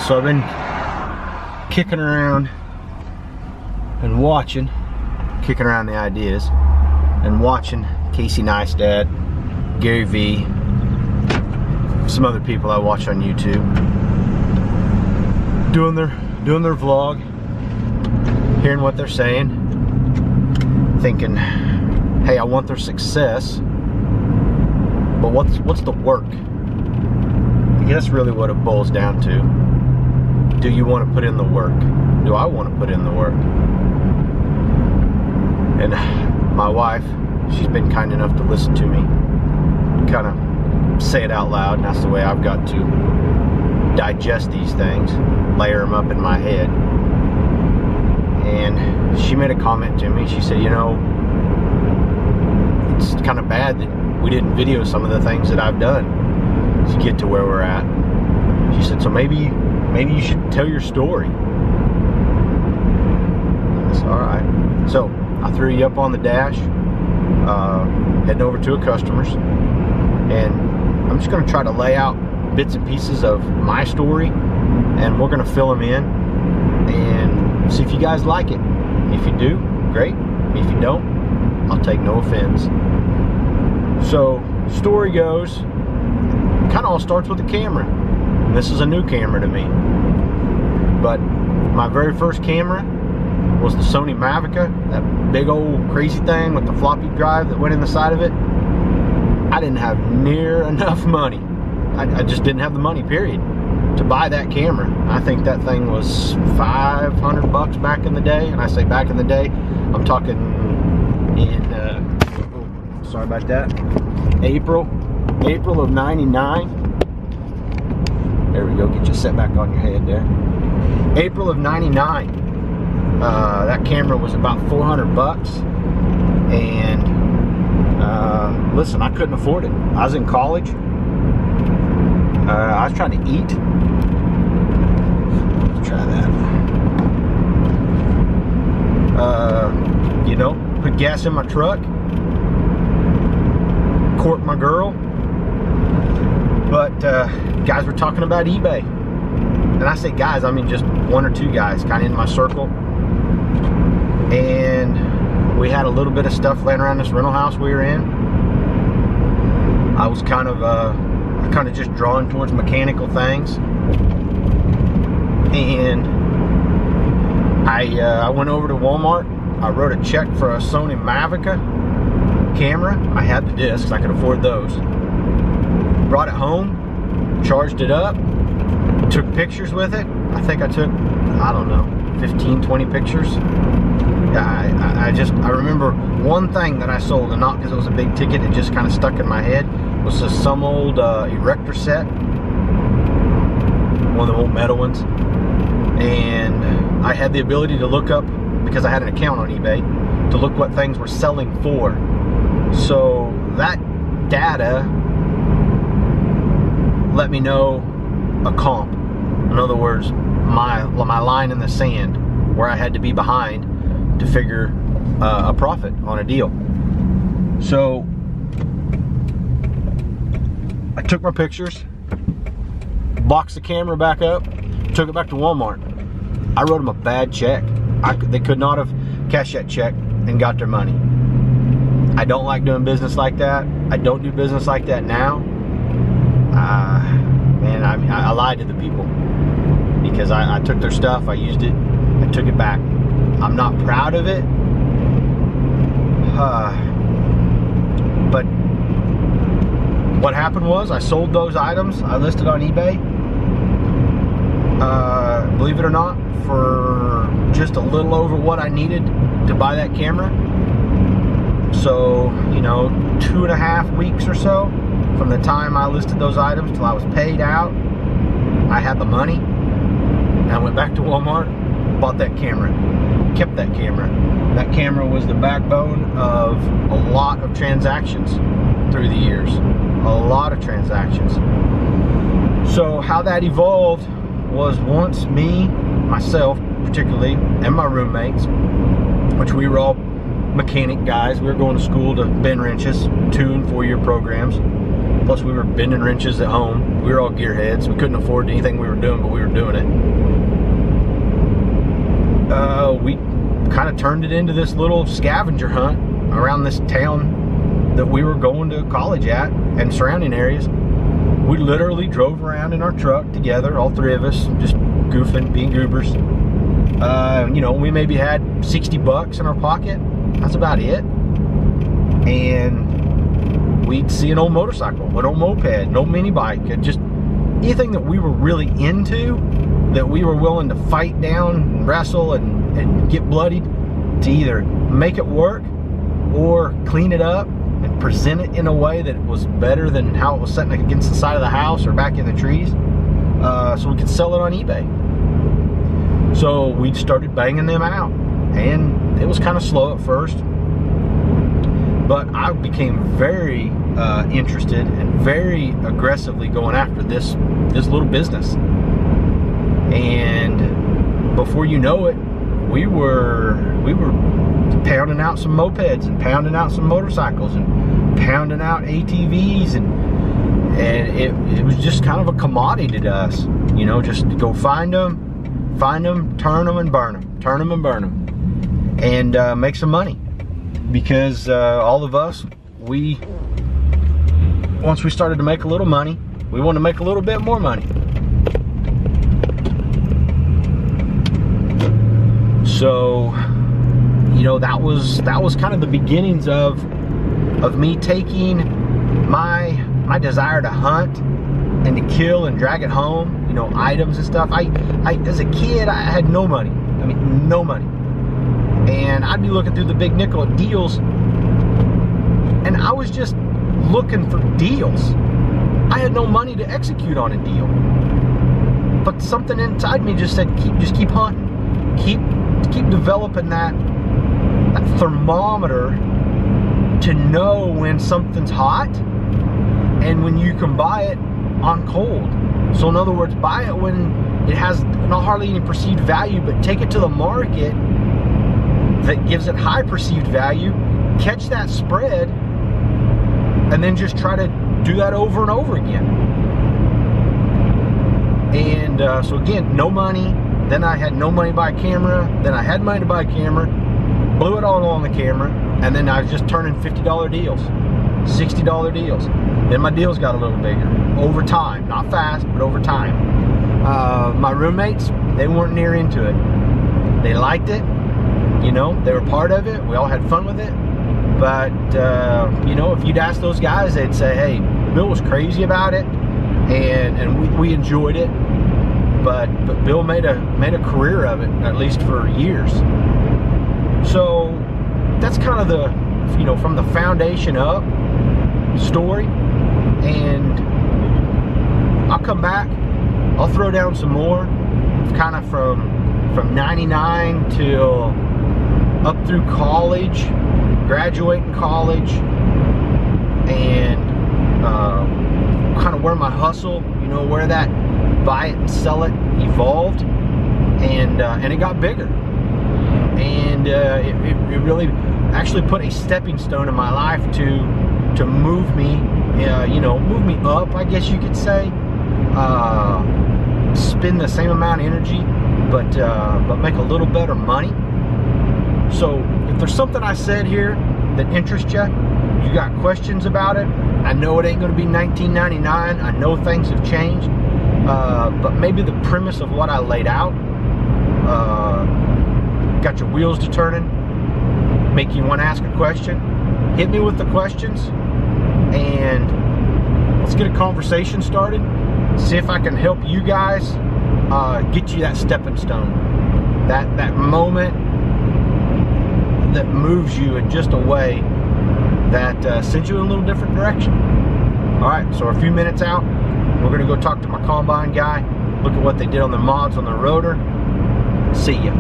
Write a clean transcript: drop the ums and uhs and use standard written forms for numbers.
So I've been kicking around and watching, kicking around the ideas and watching Casey Neistat, Gary Vee, some other people I watch on YouTube doing their vlog, hearing what they're saying, thinking, hey, I want their success, but what's the work? I guess really what it boils down to. Do you want to put in the work? Do I want to put in the work? And my wife, she's been kind enough to listen to me kind of say it out loud, and that's the way I've got to digest these things, layer them up in my head. And she made a comment to me. She said, you know, it's kind of bad that we didn't video some of the things that I've done to get to where we're at. She said, so maybe you should tell your story. That's all right. So I threw you up on the dash, heading over to a customer's, and I'm just going to try to lay out bits and pieces of my story, and we're going to fill them in and see if you guys like it. If you do, great. If you don't, I'll take no offense. So, story goes, kind of all starts with the camera. This is a new camera to me, but my very first camera was the Sony Mavica, that big old crazy thing with the floppy drive that went in the side of it. I didn't have near enough money. I just didn't have the money, period, to buy that camera. I think that thing was $500 back in the day, and I say back in the day, I'm talking in, sorry about that, April of '99. There we go, get you set back on your head there. April of '99, that camera was about $400, and listen, I couldn't afford it. I was in college. I was trying to eat. Let's try that. You know, put gas in my truck, court my girl. But guys were talking about eBay. And I say guys, I mean just one or two guys kind of in my circle. And we had a little bit of stuff laying around this rental house we were in. I was kind of just drawn towards mechanical things, and I went over to Walmart. I wrote a check for a Sony Mavica camera. I had the discs, I could afford those. Brought it home, charged it up, took pictures with it. I think I took, I don't know, 15, 20 pictures. I remember one thing that I sold, and not because it was a big ticket, it just kind of stuck in my head, was just some old erector set, one of the old metal ones. And I had the ability to look up, because I had an account on eBay, to look what things were selling for. So that data let me know a comp. In other words, my line in the sand, where I had to be behind to figure a profit on a deal. So I took my pictures, boxed the camera back up, took it back to Walmart. I wrote them a bad check. They could not have cashed that check and got their money. I don't like doing business like that. I don't do business like that now. Man, I lied to the people, because I took their stuff, I used it, I took it back. I'm not proud of it, but what happened was I sold those items I listed on eBay, believe it or not, for just a little over what I needed to buy that camera. So, you know, 2.5 weeks or so from the time I listed those items till I was paid out, I had the money. I went back to Walmart, bought that camera, kept that camera. That camera was the backbone of a lot of transactions through the years. A lot of transactions. So how that evolved was once me, myself particularly, and my roommates, which we were all mechanic guys. We were going to school to bend wrenches, 2- and 4-year programs. Plus we were bending wrenches at home. We were all gearheads. We couldn't afford anything we were doing, but we were doing it. We kind of turned it into this little scavenger hunt around this town that we were going to college at and surrounding areas. We literally drove around in our truck together, all three of us, just goofing, being goobers. You know, we maybe had 60 bucks in our pocket. That's about it. And we'd see an old motorcycle, an old moped, an old mini bike, just anything that we were really into, that we were willing to fight down and wrestle and get bloodied to either make it work or clean it up and present it in a way that was better than how it was sitting against the side of the house or back in the trees, so we could sell it on eBay. So we started banging them out, and it was kind of slow at first, but I became very interested and very aggressively going after this little business. And before you know it, we were pounding out some mopeds and pounding out some motorcycles and pounding out ATVs, and it was just kind of a commodity to us, you know, just to go find them, turn them and burn them, turn them and burn them, and make some money. Because all of us, once we started to make a little money, we wanted to make a little bit more money. So, you know, that was kind of the beginnings of me taking my desire to hunt and to kill and drag it home, you know, items and stuff. I as a kid, I had no money. I mean, no money. And I'd be looking through the big nickel at deals, and I was just looking for deals. I had no money to execute on a deal, but something inside me just said, just keep hunting, keep developing that thermometer to know when something's hot and when you can buy it on cold. So in other words, buy it when it has not hardly any perceived value, but take it to the market that gives it high perceived value, catch that spread, and then just try to do that over and over again. And so again, no money. Then I had no money to buy a camera. Then I had money to buy a camera, blew it all on the camera, and then I was just turning $50 deals, $60 deals. Then my deals got a little bigger over time, not fast, but over time. My roommates, they weren't near into it. They liked it, you know, they were part of it. We all had fun with it. But you know, if you'd ask those guys, they'd say, hey, Bill was crazy about it, and we enjoyed it. But Bill made a career of it, at least for years. So that's kind of the, you know, from the foundation up story. And I'll come back, I'll throw down some more, kind of from 99 till up through college, graduating college, and kind of where my hustle, you know, where that buy it and sell it evolved, and it got bigger, and it really actually put a stepping stone in my life to move me, you know, move me up, I guess you could say, spend the same amount of energy, but make a little better money. So if there's something I said here that interests you, you got questions about it, I know it ain't going to be 1999, I know things have changed, but maybe the premise of what I laid out got your wheels to turning, make you want to ask a question. Hit me with the questions, and let's get a conversation started. See if I can help you guys get you that stepping stone, that moment that moves you in just a way that sends you in a little different direction. All right, so a few minutes out, we're gonna go talk to my combine guy, look at what they did on the mods on the rotor. See ya.